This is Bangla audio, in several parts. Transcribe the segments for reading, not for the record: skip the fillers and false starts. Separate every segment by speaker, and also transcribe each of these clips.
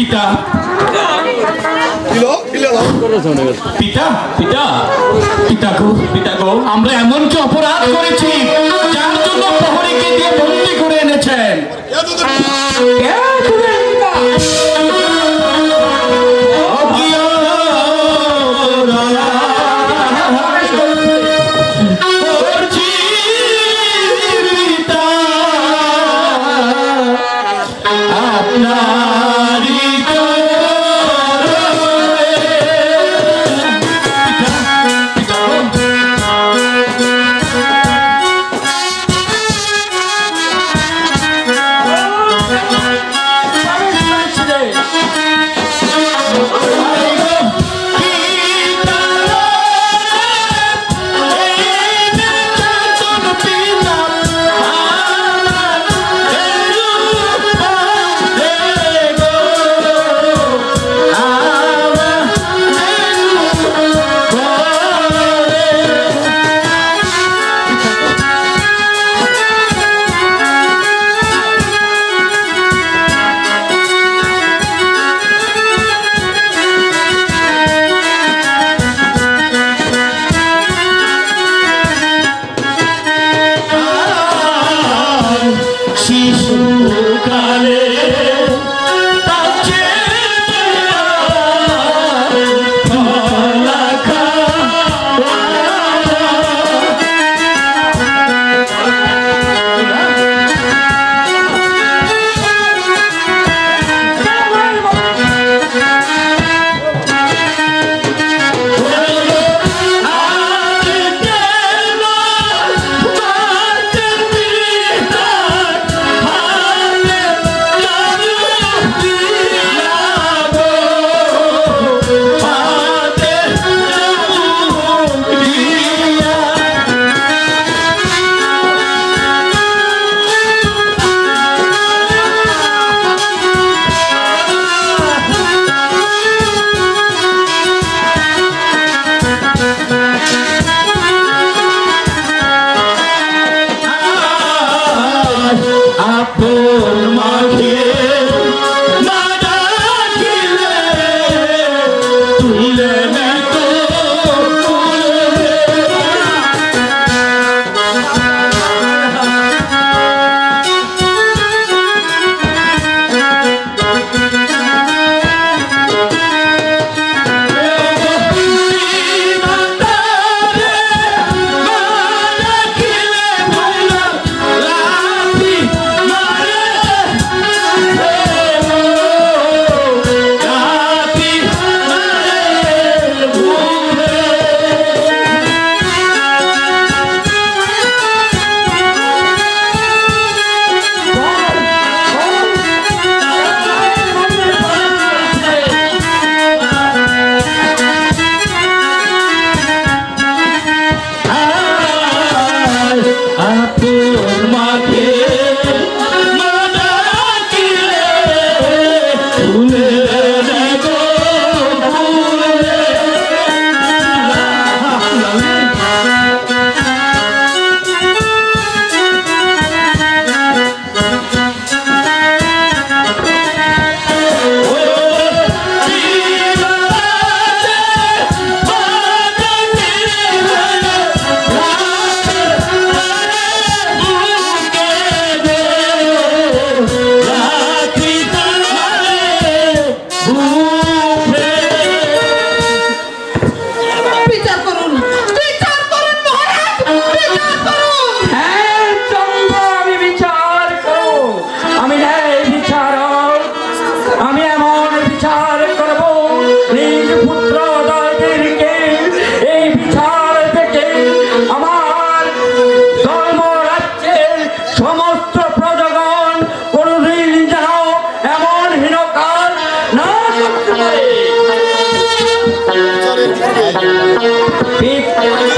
Speaker 1: পিতা পিতা পিতা পিতা গো পিতা গো, আমরা এমন কি অপরাধ করেছি যার জন্য প্রহরীকে দিয়ে বন্দী করে এনেছেন?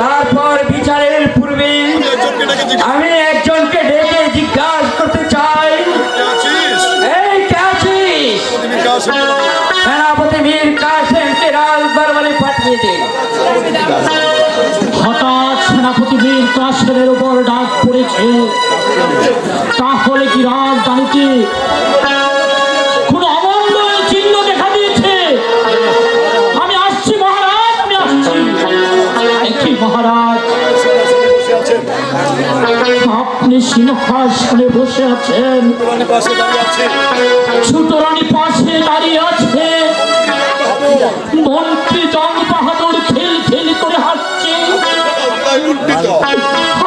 Speaker 2: তারপর বিচারের পূর্বে আমি একজনকে ডেকে জিজ্ঞাসা করতে চাই, এই কে আছিস? সেনাপতি মীর কাসেমকে রাজদরবারে পাঠিয়ে দিন।
Speaker 3: হঠাৎ সেনাপতি মীর কাসেমের উপর ডাক পড়েছে, তাহলে কি রাজধানীতে কোনো অমঙ্গল চিহ্ন যিনি সিংহাসনে বসে আছেন, ছোট রানী পাশে দাঁড়িয়ে আছে, মন্ত্রী জং বাহাদুর খেল খেল করে হাসছে,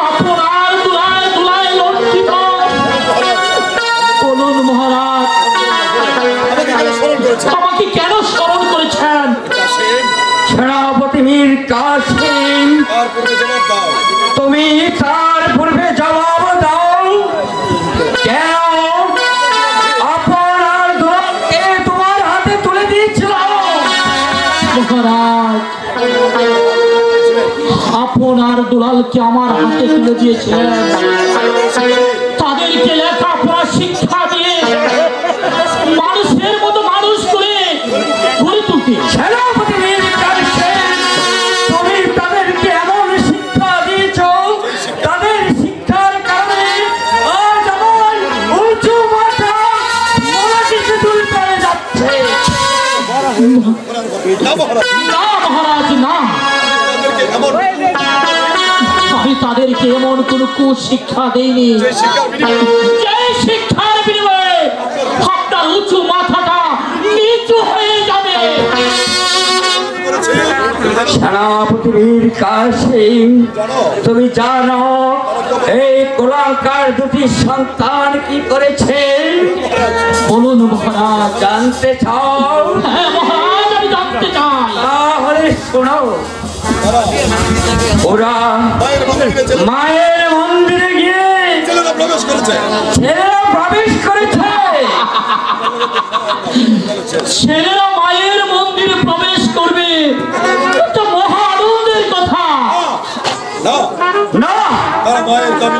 Speaker 3: আপনার দুলায় দুলায় লজ্জিত। বলুন মহারাজ, আমাকে কেন স্মরণ করেছেন?
Speaker 2: সেনাপতি মীর কাসেম, তুমি তার পূর্বে জবাব দাও, কেন আপনার দুলালকে তোমার হাতে তুলে দিয়েছিল?
Speaker 3: মহারাজ, আপনার দুলালকে আমার হাতে তুলে দিয়েছিলেন, তাদেরকে লেখাপড়া শিক্ষা দিয়ে মানুষের মতো মানুষ করে গড়ে তুলতে।
Speaker 2: সেনাপতি মীর কাসেম, তুমি তাদেরকে এমন শিক্ষা দিয়েছ, তাদের শিক্ষার কারণে আজ আমার উঁচু মাথা মলাটিতে দুল পেয়ে যাচ্ছে।
Speaker 3: না মহারাজ, না, আমি তাদেরকে এমন কোন কুশিক্ষা দেইনি যে শিক্ষার বিনিময়ে আপনার উঁচু মাথাটা নিচু হয়ে যাবে।
Speaker 2: সেনাপতি মীর কাসেম, তুমি জানো এই কোলাকার দুটি সন্তান কি করেছে?
Speaker 3: বলুন মহারাজ।
Speaker 2: জানতে চাও?
Speaker 3: হ্যাঁ মহারাজ, আমি জানতে চাই।
Speaker 2: তাহলে শোনো। ওরা মায়ের মন্দিরে গিয়ে ছেলেরা প্রবেশ করেছে।
Speaker 3: ছেলেরা মায়ের মন্দিরে প্রবেশ করবে, এটা মহা আনন্দের কথা।
Speaker 2: না, তারা মায়ের দাবি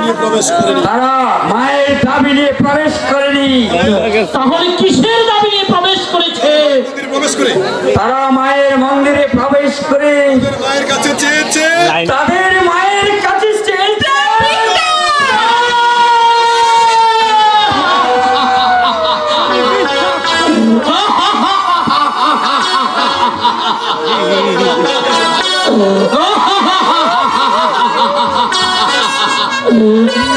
Speaker 2: নিয়ে প্রবেশ করেনি।
Speaker 3: তাহলে কিসের দাবি নিয়ে প্রবেশ করেছে?
Speaker 2: তারা মায়ের মন্দিরে প্রবেশ করে
Speaker 4: মায়ের কাছে চেয়েছে,
Speaker 2: তাদের মায়ের কাছে চেয়েছে।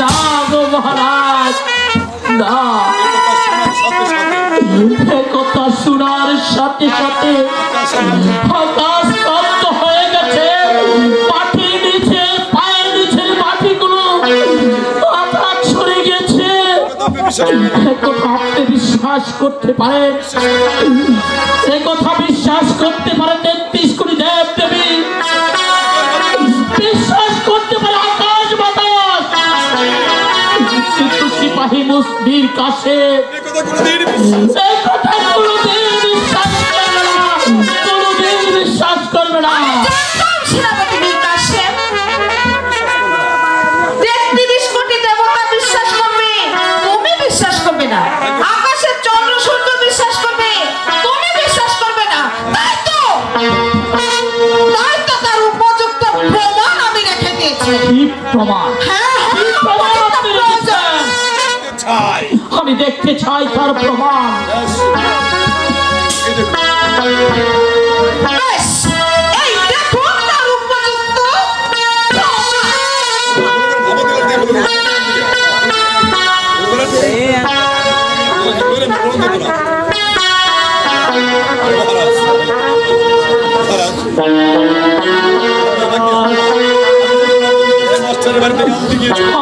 Speaker 3: না গো মহারাজ, না, কথা শোনার সাথে সাথে আকাশ স্তব্ধ হয়ে গেছে। মাটির নিচে, পায়ের নিচে মাটিগুলো আকাশ ছড়ে গেছে। কথা আপনি বিশ্বাস করতে পারেন? সে কথা বিশ্বাস করতে পারেন ৩৩ কোটি দেব দেবী, বিশ্বাস করতে পারে আকাশ বাতাস, কিন্তু সিপাহী মুসলির কাছে এই কথা কোনোদিন বিশ্বাস করবে না, কোনোদিন বিশ্বাস করবে না।
Speaker 5: সেনাপতি মীর কাসেম, ৩৩ কোটি দেবতা বিশ্বাস করবে, তুমি বিশ্বাস করবে না। আকাশের চন্দ্র সূর্য বিশ্বাস করবে, তুমি বিশ্বাস করবে না। তাই তো তার উপযুক্ত প্রমাণ আমি রেখে দিয়েছি।
Speaker 3: কি প্রমাণ?
Speaker 5: হ্যাঁ,
Speaker 3: কি প্রমাণ আপনি রেখেছেন? আমি দেখতে চাই তার প্রমাণ।
Speaker 5: বেশ, এই দেখুন তার উপযুক্ত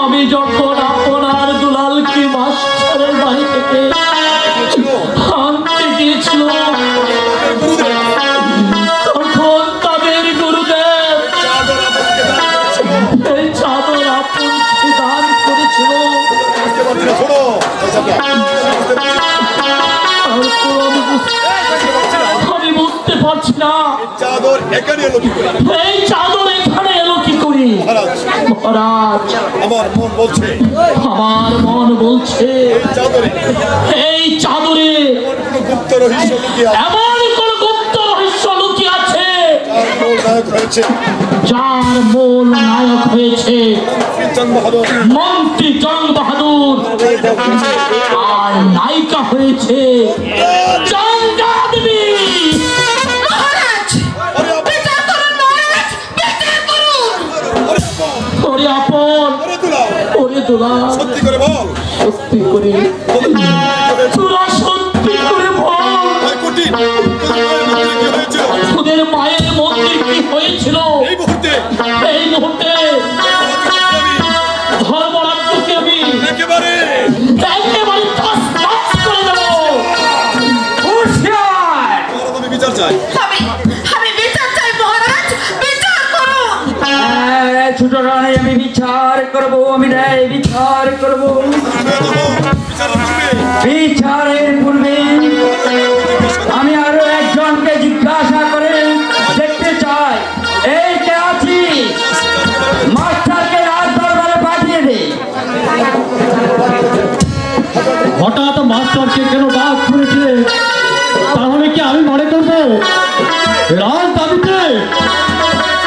Speaker 3: আমি যখন আপনার দুলালকে মাস্টারের বাড়ি থেকে আনতে গিয়েছিল, তখন তাদের গুরুদেব এই চাদর আপনকে দান করেছিল। আমি বুঝতে পারছি না এই চাদর এখানে এলো কি করি। মহারাজ,
Speaker 4: আমার
Speaker 3: মন বলছে এই চাদরে
Speaker 4: গুপ্ত রহস্য লুকিয়ে আছে,
Speaker 3: এমন কোন গুপ্ত রহস্য লুকিয়ে আছে যার মূল নায়ক হয়েছে মন্ত্রী জং বাহাদুর, আর নায়িকা হয়েছে চন্দ্রা দেবী।
Speaker 5: মহারাজ, বিচার করুন মহারাজ, বিচার করুন।
Speaker 3: ওরে আপন, ওরে দুলাল,
Speaker 1: সত্যি করে
Speaker 3: তোরা সত্যি করে বল
Speaker 4: ভাই কঠিন
Speaker 3: তোদের মায়ের মন্দির কি হয়েছিল
Speaker 4: এই মুহূর্তে
Speaker 3: এই মুহূর্তে ধর্মরাজ্যকে আমি
Speaker 4: একেবারে
Speaker 3: একেবারে তছনছ করে দেবো।
Speaker 2: হুঁশিয়ার!
Speaker 4: আমি বিচার চাই।
Speaker 5: আমি বিচার চাই মহারাজ, বিচার করুন।
Speaker 2: ছোট রানী আমি বিচার করব, আমি ন্যায় বিচার করব। বিচারের পূর্বে আমি আরো একজনকে জিজ্ঞাসা করে দেখতে চাই, এই কে আছি মাস্টারকে রাজ দরবারে পাঠিয়ে দে।
Speaker 1: হঠাৎ মাস্টারকে কেন ডাক করেছে? তাহলে কি আমি মনে করবো রাজ দাবিতে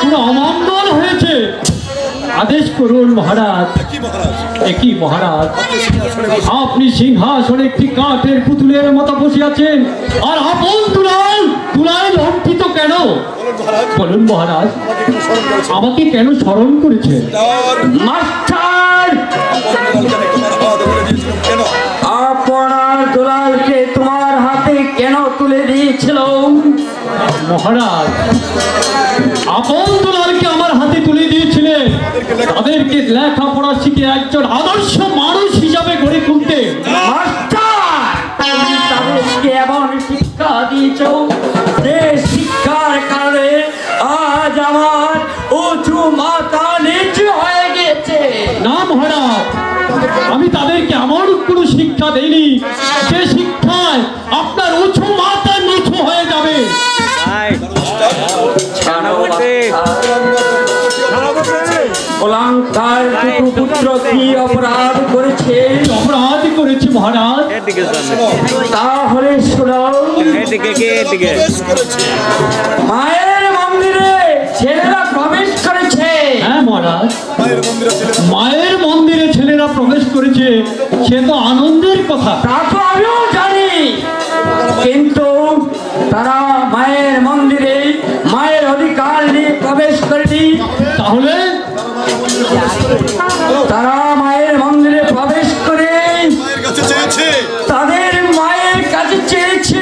Speaker 1: কোনো অমঙ্গল হয়েছে? আদেশ করুন মহারাজ।
Speaker 4: কি মহারাজ?
Speaker 1: একই মহারাজ, আপনি সিংহাসনে একটি কাঠের পুতুলের মতো বসে আছেন, আর আপন তুলায় লঙ্কিত কেন? বলুন মহারাজ, আমাকে কেন স্মরণ করেছে?
Speaker 2: মাস্টার, আপনার দুলালকে তোমার হাতে কেন তুলে দিয়েছিল?
Speaker 1: মহারাজ, আপন দুলালকে আমার হাতে তুলে দিয়েছিলেন তাদেরকে লেখাপড়া শিখে একজন আদর্শ মানুষ হিসাবে গড়ে তুলতে।
Speaker 2: মাস্টার, তুমি তাদেরকে এমন শিক্ষা দিয়েছ যে শিক্ষার কারণে আজ আমার উঁচু মাথা নিচু হয়ে গেছে।
Speaker 1: না মহারাজ, আমি তাদেরকে এমন কোনো শিক্ষা দেইনি যে শিক্ষায় আপনার উঁচু মাথা নিচু হয়ে যাবে।
Speaker 2: অলঙ্কার পুত্র কি অপরাধ করেছে?
Speaker 1: অপরাধ করেছে মহারাজ।
Speaker 2: তাহলে শোনো, মায়ের মন্দিরে ছেলেরা প্রবেশ করেছে।
Speaker 1: হ্যাঁ মহারাজ,
Speaker 4: মায়ের মন্দিরে ছেলে
Speaker 1: মায়ের মন্দিরে ছেলেরা প্রবেশ করেছে, সে তো আনন্দের কথা।
Speaker 2: তা তো আমিও জানি, কিন্তু তারা মায়ের মন্দিরে মায়ের অধিকার নিয়ে প্রবেশ করেনি।
Speaker 1: তাহলে
Speaker 2: তারা মায়ের মন্দিরে প্রবেশ করে
Speaker 4: মায়ের কাছে চেয়েছে।
Speaker 2: তাদের মায়ের কাছে চেয়েছে।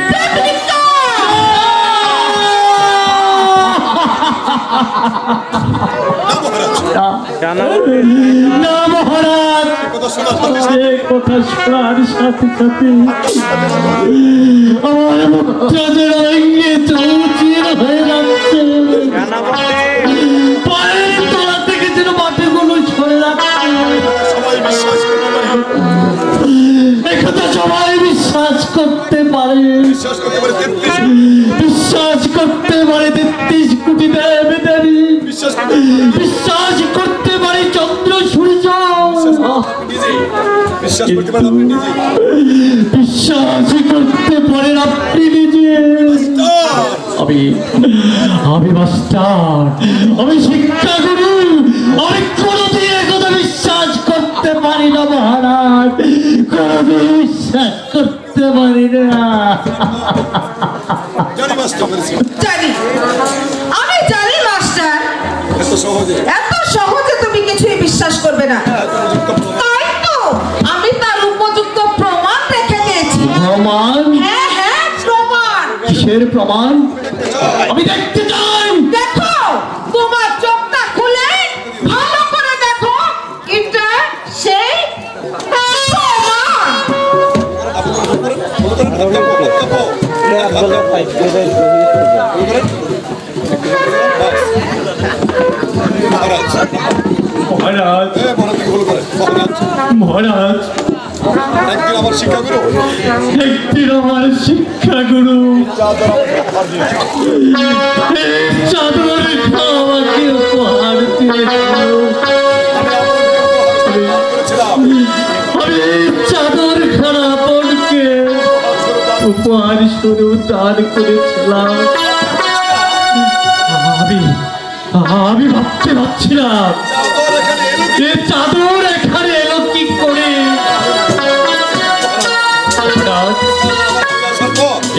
Speaker 1: না মহারাজ,
Speaker 4: কথা শোনার সাথে
Speaker 1: সে কথা শোনার সাথে সাথে আমার মুখটা যেন ভেঙে চৌচির হয়ে যাচ্ছে, পায়ের তলা থেকে যেন মাটিগুলো সরে যাচ্ছে।
Speaker 4: সবাই বিশ্বাস করতে পারে।
Speaker 1: একথা সবাই বিশ্বাস করতে পারে।
Speaker 4: বিশ্বাস করতে পারে 33
Speaker 1: বিশ্বাস করতে পারে 33 কোটি দেব দেবী।
Speaker 4: বিশ্বাস করতে
Speaker 1: বিশ্বাস করতে পারে চন্দ্র সূর্য।
Speaker 4: নিজে বিশ্বাস করতে পারেন আপনি নিজে।
Speaker 1: বিশ্বাস করতে পারেন আপনি নিজে। আমি মাস্টার, আমি শিক্ষাগুরু, আমি কোনোদিন একথা বিশ্বাস করতে পারি না মহারাজ, কোনোদিন বিশ্বাস করতে পারি না।
Speaker 4: জানি মাস্টার করেছি।
Speaker 5: আমি জানি মাস্টার,
Speaker 4: এত সহজে
Speaker 5: এত সহজে তুমি কিছুই বিশ্বাস করবে না। তাই তো আমি তার উপযুক্ত প্রমাণ রেখে দিয়েছি।
Speaker 1: প্রমাণ?
Speaker 5: হ্যাঁ হ্যাঁ, প্রমাণ।
Speaker 1: কিসের প্রমাণ? আমি দেখতে চাই।
Speaker 5: দেখো, তোমার চোখটা খুলে ভালো করে দেখো, এটা সেই
Speaker 1: মহারাজ, মহারাজ,
Speaker 4: একদিন আমার শিক্ষাগুরু
Speaker 1: একদিন আমার শিক্ষাগুরু এই চাদর আমাকে উপহার দিয়েছিল। আমি এই চাদর খানা বোনকে উপহার স্বরূপ দান করেছিলাম। আমি ভাবতে পারছিলাম এই চাদর এখানে এলো কি করে।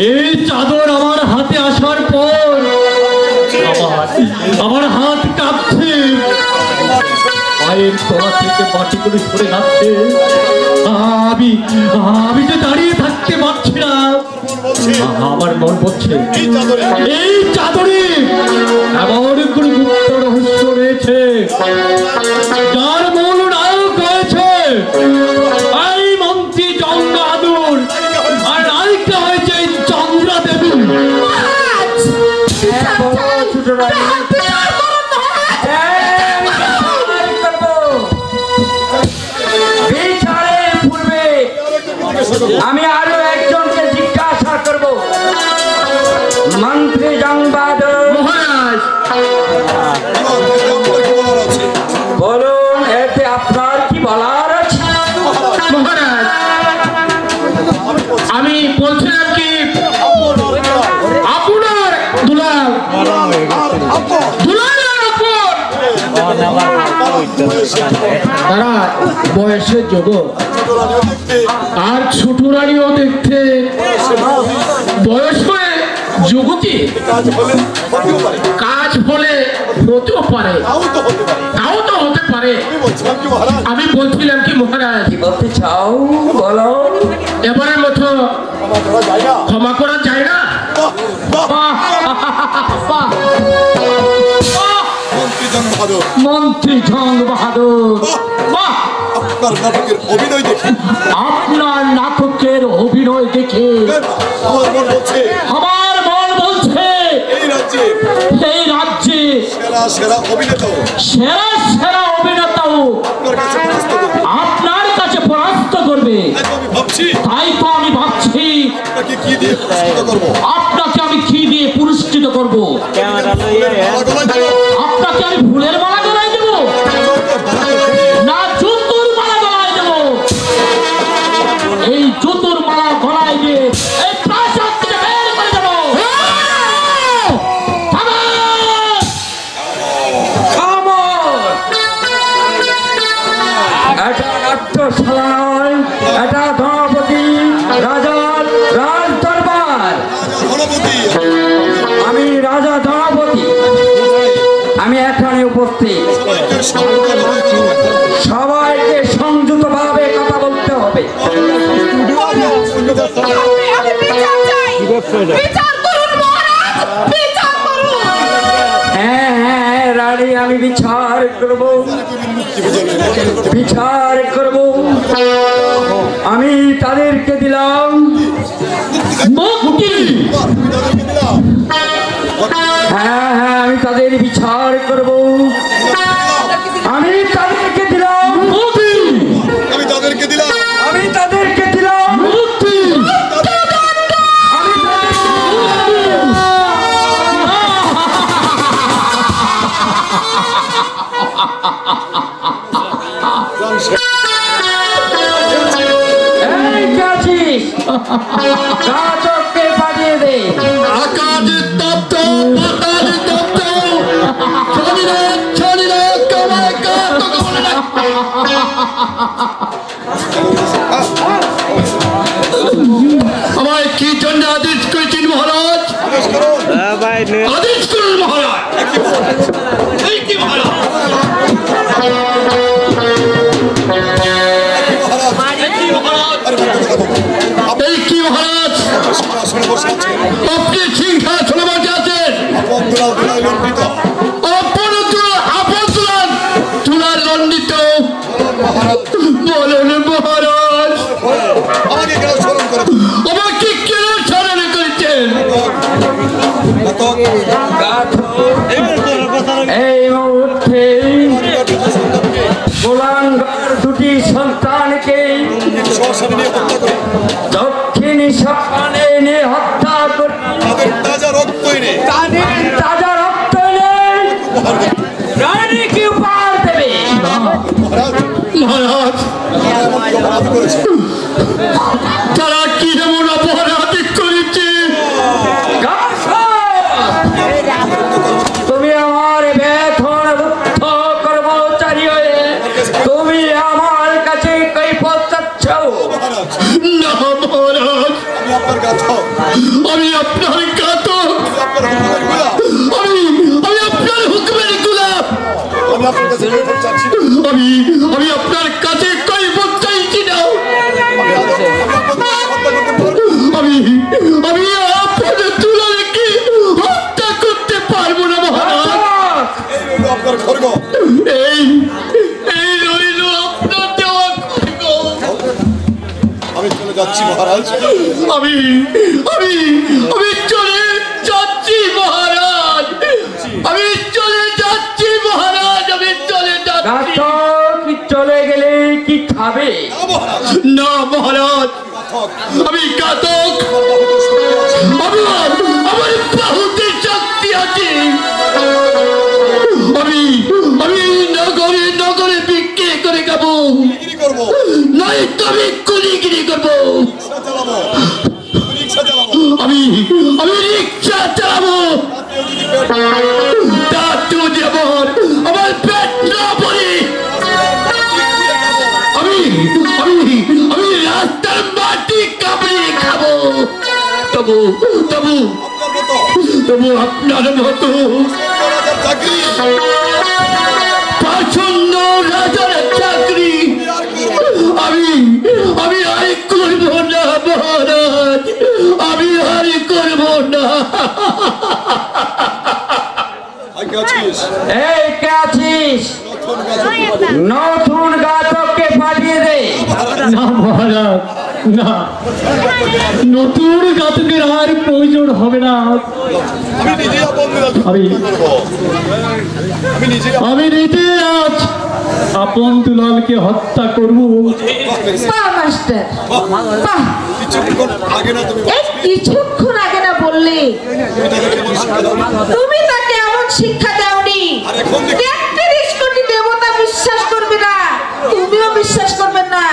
Speaker 1: এই চাদর আমার হাতে আসার পর আমার হাত কাঁপছে, পায়ের তলা থেকে মাটি করে সরে যাচ্ছে। আমি আমি যে দাঁড়িয়ে থাকতে পারছি না। আমার মন বলছে এই চাদরে এমন কোনো গুপ্ত রহস্য রয়েছে যার মূল নায়ক রয়েছে এই মন্ত্রী জঙ্গাদুর, আর নায়িকা হয়েছে চন্দ্রা দেবী।
Speaker 2: আমি আরো একজনকে জিজ্ঞাসা করব। মন্ত্রী জংবাদর মহারাজ, বলুন এতে আপনার কি বলার আছে?
Speaker 3: মহারাজ, আমি বলছিলাম কি আপনার দুলাল তারা বয়সের যোগ আর ছোট রানীও দেখতে বয়স হয়ে যুবতী, কাজ হলে হতেও পারে, তাও তো হতে পারে। আমি বলছিলাম কি মহারাজ,
Speaker 2: কি বলতে চাও বলো।
Speaker 3: এবারের মতো ক্ষমা করা যায় না? মন্ত্রী জং বাহাদুর,
Speaker 4: আপনার নাটকের অভিনয় দেখে
Speaker 3: আপনার নাটকের অভিনয় দেখে আমার মন বলছে এই রাজ্যে
Speaker 4: সেরা
Speaker 3: অভিনেতাও আপনার কাছে পরাস্ত করবে। তাই তো আমি ভাবছি আপনাকে আমি কি দিয়ে পুরস্কৃত করবো। আপনাকে আমি ফুলের মালা গলায় দেবো না জুতোর মালা গলায় দেবো? এই জুতোর মালা গলায় দিয়ে এই প্রাসাদ থেকে বের করে দেবো।
Speaker 2: এটা নাট্যশালা নয়, এটা ধনপতি রাজার রাজ দরবার। আমি রাজা ধনপতি, আমি এখানে উপস্থিত। সবাইকে সংযত ভাবে কথা বলতে হবে। হ্যাঁ হ্যাঁ রানী, আমি বিচার করব। আমি তাদেরকে দিলাম
Speaker 3: মুক্তি।
Speaker 2: হ্যাঁ হ্যাঁ আমি তাদের বিচার করব। আমি তাদেরকে দিলাম
Speaker 3: মুক্তি।
Speaker 4: আমি তাদেরকে দিলাম
Speaker 2: আমি তাদেরকে দিলাম
Speaker 3: মুক্তি।
Speaker 2: আমি এই কাছিস রাজককে পাঠিয়ে দে।
Speaker 1: আকাশে তপ্ত পাতালে তপ্ত ছড়িলে কামায় কাত আমায় কি জন্য আদেশ করেছেন মহারাজ? আদেশ করুন মহারাজ। এই কি মহারাজ? এই কি মহারাজ? আপনি সিংহাসনে বসে আছেন, তুলার দণ্ডিত বলেন মহারাজ। আমাকে কেন স্মরণ করেছেন?
Speaker 2: এই মুহূর্তে গোলাঙ্গার দুটি সন্তানকে দক্ষিণ শাখানে এনে হত্যা করে তাজা রক্ত এনে রানীকে উপহার দেবে।
Speaker 1: মহারাজ, তারা কি এমন অপরাধ করেছে?
Speaker 2: তুমি আমার বেতন রুদ্ধ কর্মচারী হয়ে তুমি আমার কাছে কৈফিয়ত চাচ্ছ?
Speaker 1: না মহারাজ, আমি আপনার ঘাতক, আমি আপনার হুকুমের গোলাম। আমি আমি আপনার কাছে কৈফিয়ত চাইছি না। আমি আমি আপনার দুলালকে হত্যা করতে পারবো না মহারাজ।
Speaker 4: আপনার খড়গ
Speaker 1: এই এই রইল আপনার দেওয়া খড়গ।
Speaker 4: আমি চলে যাচ্ছি মহারাজ।
Speaker 1: আমি আমি আমি চলে যাচ্ছি মহারাজ। আমি চলে যাচ্ছি মহারাজ। আমি চলে যাচ্ছি।
Speaker 2: কি চলে গেলে কি খাবে?
Speaker 1: না মহারাজ, আমি ঘাতক। আমার আমার বাহুতে শক্তি আছে। আমি আমি নগরে নগরে বিক্রি করে খাবো,
Speaker 4: বিক্রি করবো,
Speaker 1: নয় তবে কুলিগিরি করবো।
Speaker 4: রিক্সা চালাবো, রিক্সা চালাবো।
Speaker 1: আমি আমি রিক্সা চালাবো। তাতে যেমন আমার পেট না ভরে। আমি আমি আমি রাস্তার মাটি কামড়িয়ে খাবো। তবু তবু
Speaker 4: আপনার মতো
Speaker 1: তবু আপনার মতো
Speaker 4: রাজার চাকরি
Speaker 1: পাচন্ন রাজার চাকরি আমি আমি আর করবো না মহারাজ। আমি আর করবো না।
Speaker 4: আগে আছিস
Speaker 2: এই কে আছিস? নতুন ঘাতককে পাঠিয়ে দে।
Speaker 1: না মহারাজ, না, নতুন ঘাতকের আর প্রয়োজন হবে না।
Speaker 4: আমি নিজেই আপনাদের
Speaker 1: আমি
Speaker 4: আমি নিজেই
Speaker 1: আমি নিজে আজ আপন দুলালকে হত্যা করবো।
Speaker 5: বাহ মাস্টার, বাহ।
Speaker 4: কিছুক্ষণ আগে না তুমি
Speaker 5: এই কিছুক্ষণ আগে না বললে তুমি তাকে এমন শিক্ষা দাওনি।
Speaker 4: আর এখন দেখি
Speaker 5: 33 কোটি দেবতা বিশ্বাস করবে না, তুমিও বিশ্বাস করবে না।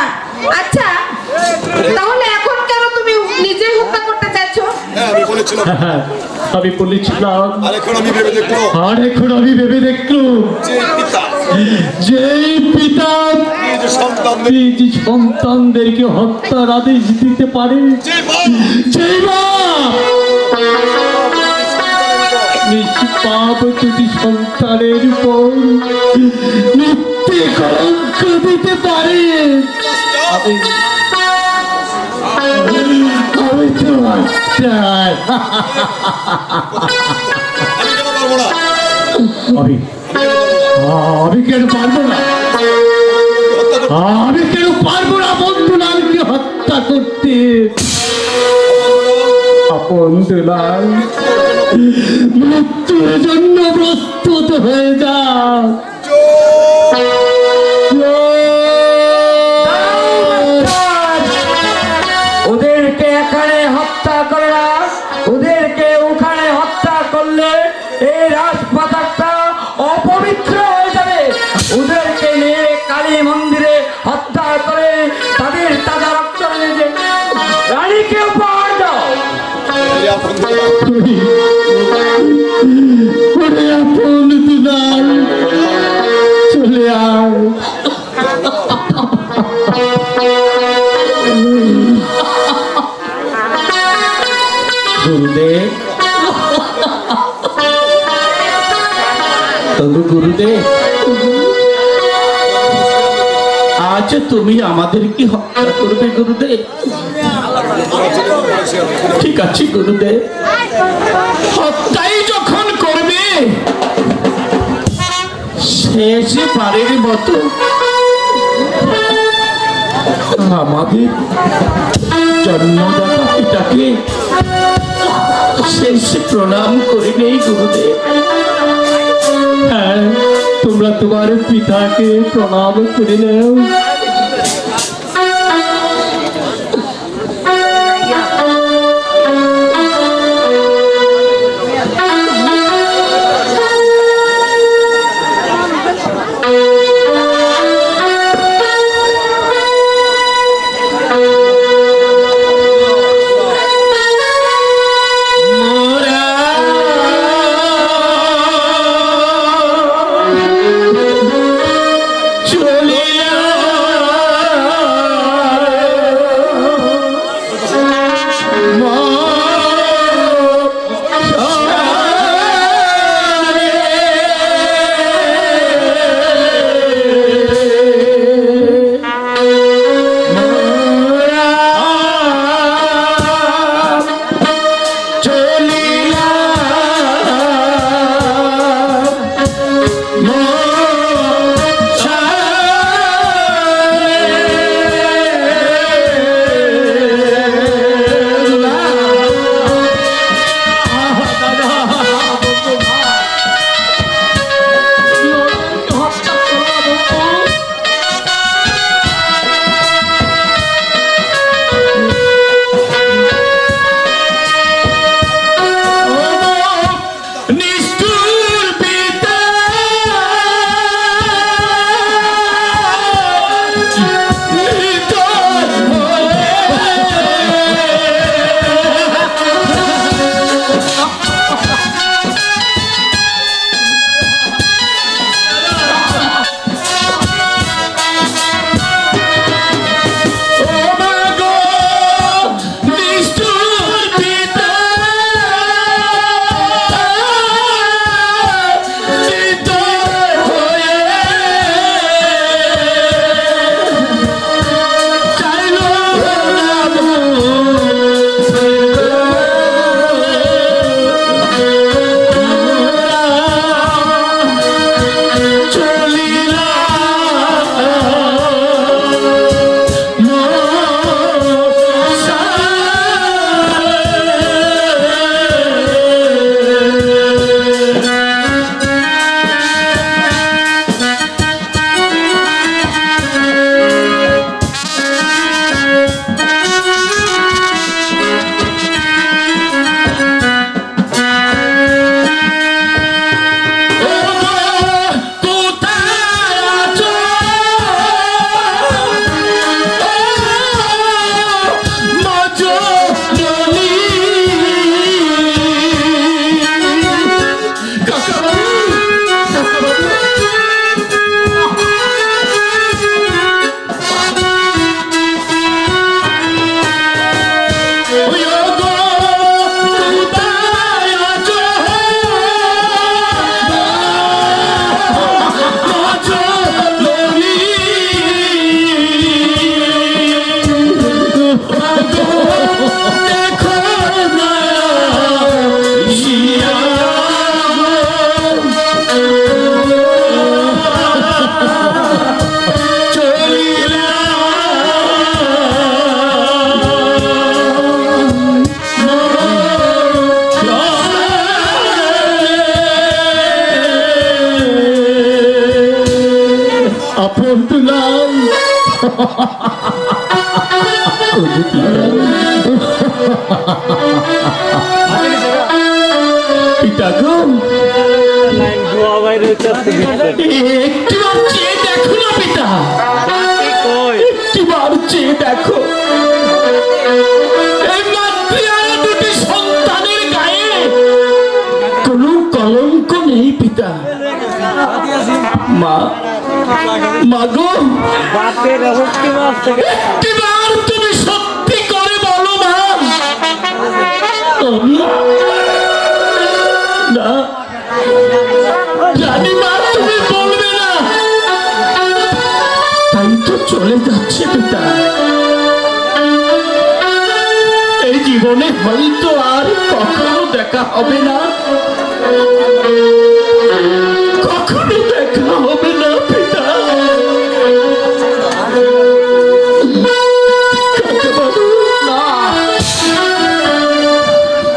Speaker 5: আচ্ছা, তাহলে এখন কেন তুমি নিজেই হত্যা করতে চাইছো?
Speaker 4: হ্যাঁ আমি বলেছিলাম।
Speaker 1: আমি বলেছিলাম,
Speaker 4: আর এখন আমি ভেবে দেখলো
Speaker 1: আর এখন আমি ভেবে দেখলো
Speaker 4: যে পিতা
Speaker 1: যেই পিতা
Speaker 4: নিজ সন্তান
Speaker 1: নিজ সন্তানদেরকে হত্যার আদেশ দিতে পারে,
Speaker 4: যে মা
Speaker 1: যেই মা নিষ্পাপ দুটি সন্তানের উপর মিথ্যে কলঙ্ক দিতে পারে, আমি আমি তো মাস্টার।
Speaker 4: আমি কেন পারবো না?
Speaker 1: আমি আমি কেন পারবো না? আমি কেন পারবো না বন্ধুলালকে হত্যা করতে? আপন দুলাল মৃত্যুর জন্য প্রস্তুত হয়ে যা।
Speaker 2: ওদেরকে এখানে হত্যা করে না, ওদেরকে ওখানে হত্যা করলে এই রাজপাতাটা অপবিত্র হয়ে যাবে। ওদেরকে নিয়ে কালী মন্দিরে হত্যা করে তাদের তাজা রক্ত নিয়ে রানীকে উপহার দাও।
Speaker 1: ওরে আপন দুলাল চলে আয়। গুরুদেব, তবু গুরুদেব, আজ তুমি আমাদেরকে হত্যা করবে গুরুদেব? ঠিক আছে গুরুদেব, হত্যাই যখন করবে শেষ বারের মতো আমাদের জন্মদাতা পিতাকে শেষ প্রণাম করে নেই গুরুদেব। হ্যাঁ, তোমরা তোমার পিতাকে প্রণাম করে নাও। চলে দুলাল পিতা গো একটিবার চেয়ে দেখো না পিতা, একটিবার চেয়ে দেখো এই মাতৃহারা দুটি সন্তানের গায়ে কোনো কলঙ্ক নেই পিতা। মা মা গো একটিবার তুমি সত্যি করে বলো মা, আমি না জানি মা তুমি বলবে না, তাই তো চলে যাচ্ছে পিতা। এই জীবনে হয়তো আর কখনো দেখা হবে না, কখনো দেখা হবে না পিতা।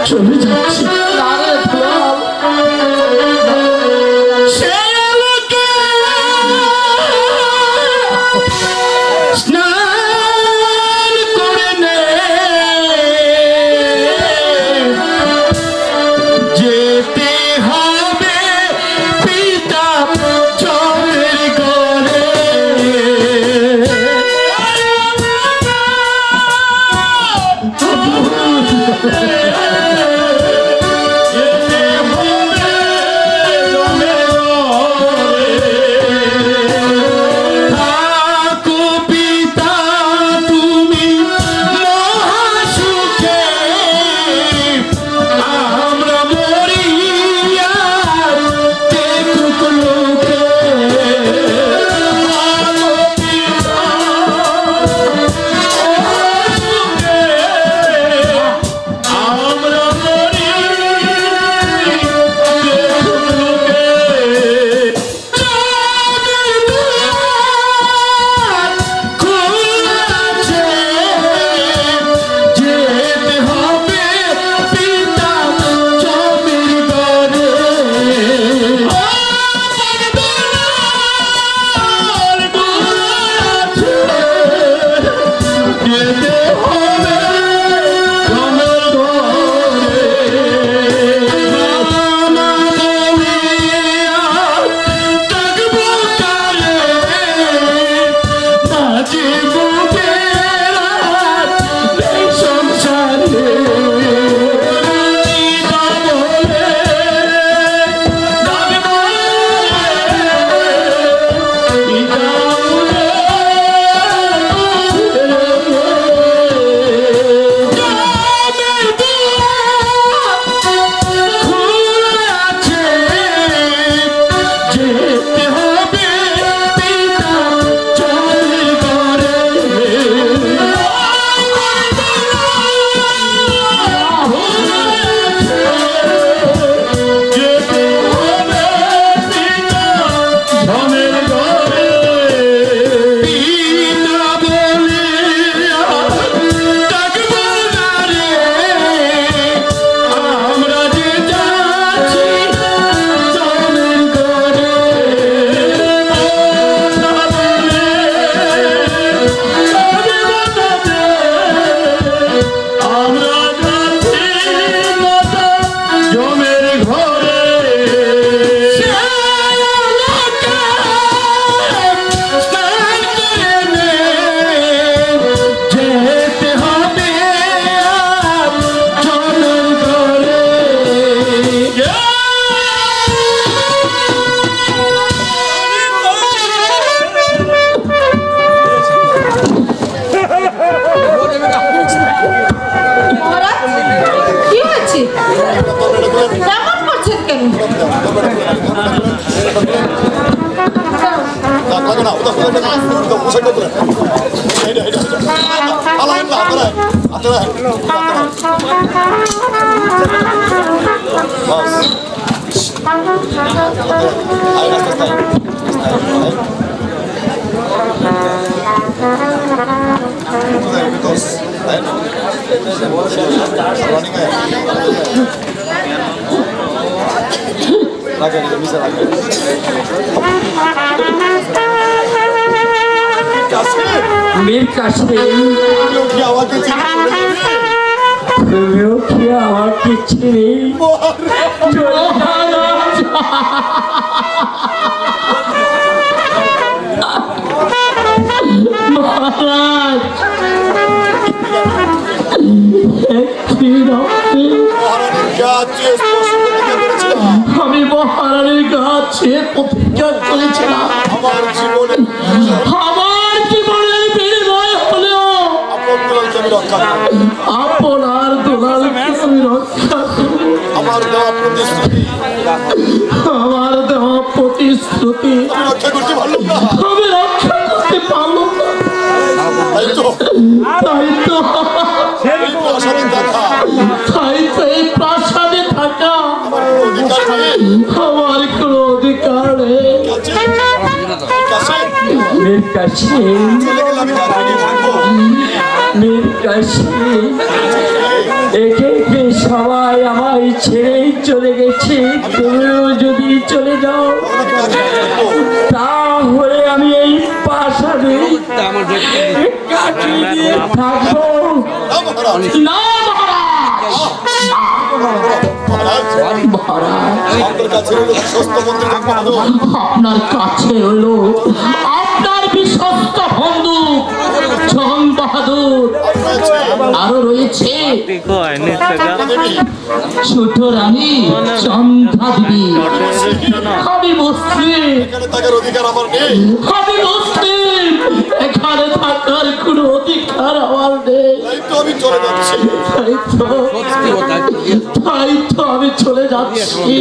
Speaker 1: চলে যাচ্ছি স্নান করে নে, যেতে হবে পিতা চরের ঘরে।
Speaker 4: Lagi bisa lagi.
Speaker 2: Mir Qasim,
Speaker 4: তুমিও কি আমাকে চিনে ফেলেছিলে?
Speaker 2: তুমিও কি আমাকে চিনি?
Speaker 3: মহারাজ মহারাজ একটি রাতে
Speaker 4: মহারানীর গাছ চেয়ে স্পর্শ করতে পেরেছিলাম।
Speaker 3: আমি মহারানীর কাছে প্রতিজ্ঞা করেছিলাম
Speaker 4: আমার জীবনে
Speaker 3: আমার জীবনের বিনিময় হলেও
Speaker 4: আপন দুলালকে আমি রক্ষা করব।
Speaker 3: আপনার দুলালকে আমি রক্ষা করব।
Speaker 4: আমার দেওয়া প্রতিশ্রুতি
Speaker 3: আমার দেওয়া প্রতিশ্রুতি
Speaker 4: আমি রক্ষা করতে পারলাম না।
Speaker 3: আমি রক্ষা করতে পারলাম না।
Speaker 4: তাই তো
Speaker 3: তাই তো
Speaker 4: এই প্রাসাদে দেখা
Speaker 3: তাই তো এই প্রাসাদে থাকা
Speaker 4: আমার কোনো অধিকার নেই।
Speaker 3: আমার কোনো অধিকার নেই।
Speaker 2: মীর কাসিম,
Speaker 4: চলে গেলে আমি কাকে নিয়ে থাকবো?
Speaker 2: মীর কাসিম, একে একে সবাই আমায় ছেড়েই চলে গেছে। তুমিও যদি চলে যাও
Speaker 4: আমি কাকে নিয়ে থাকবো?
Speaker 2: তাহলে আমি এই প্রাসাদে কাটিয়ে দিয়ে থাকবো।
Speaker 4: না মহারাজ,
Speaker 3: না মহারাজ,
Speaker 4: মহারাজ,
Speaker 2: মহারাজ,
Speaker 4: আপনার কাছে রইল বিশ্বস্ত মন্ত্রী বন্ধু।
Speaker 3: আপনার কাছে হলো আপনার বিশ্বস্ত বন্ধু জন বাহাদুর, আরো রয়েছে
Speaker 4: দেবী,
Speaker 3: ছোট রানী চন্দ্রা দেবী। আমি মুসলিম,
Speaker 4: এখানে থাকার অধিকার আমার নেই।
Speaker 3: আমি মুসলিম, এখানে থাকার কোনো অধিকার আমার নেই।
Speaker 4: তাই তো আমি চলে যাচ্ছি।
Speaker 3: তাই তো আমি চলে যাচ্ছি।